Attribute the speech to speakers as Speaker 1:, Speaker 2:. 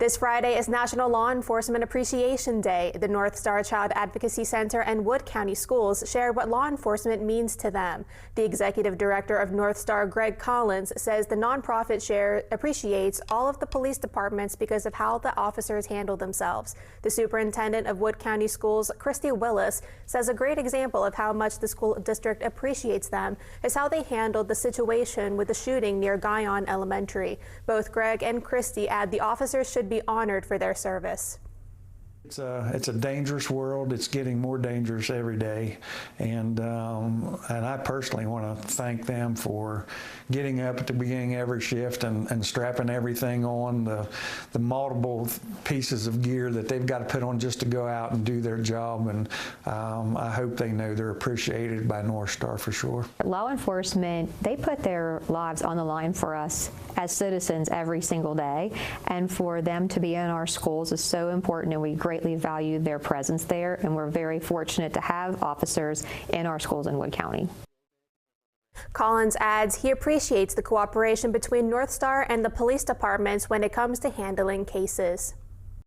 Speaker 1: This Friday is National Law Enforcement Appreciation Day. The North Star Child Advocacy Center and Wood County Schools shared what law enforcement means to them. The executive director of North Star, Greg Collins, says the nonprofit appreciates all of the police departments because of how the officers handle themselves. The superintendent of Wood County Schools, Christy Willis, says a great example of how much the school district appreciates them is how they handled the situation with the shooting near Guyon Elementary. Both Greg and Christy add the officers should be honored for their service.
Speaker 2: It's a dangerous world. It's getting more dangerous every day, and I personally want to thank them for getting up at the beginning of every shift and strapping everything on, the multiple pieces of gear that they've got to put on just to go out and do their job, and I hope they know they're appreciated by North Star for sure.
Speaker 3: Law enforcement, they put their lives on the line for us as citizens every single day, and for them to be in our schools is so important, and we greatly value their presence there, and we're very fortunate to have officers in our schools in Wood County.
Speaker 1: Collins adds he appreciates the cooperation between North Star and the police departments when it comes to handling cases.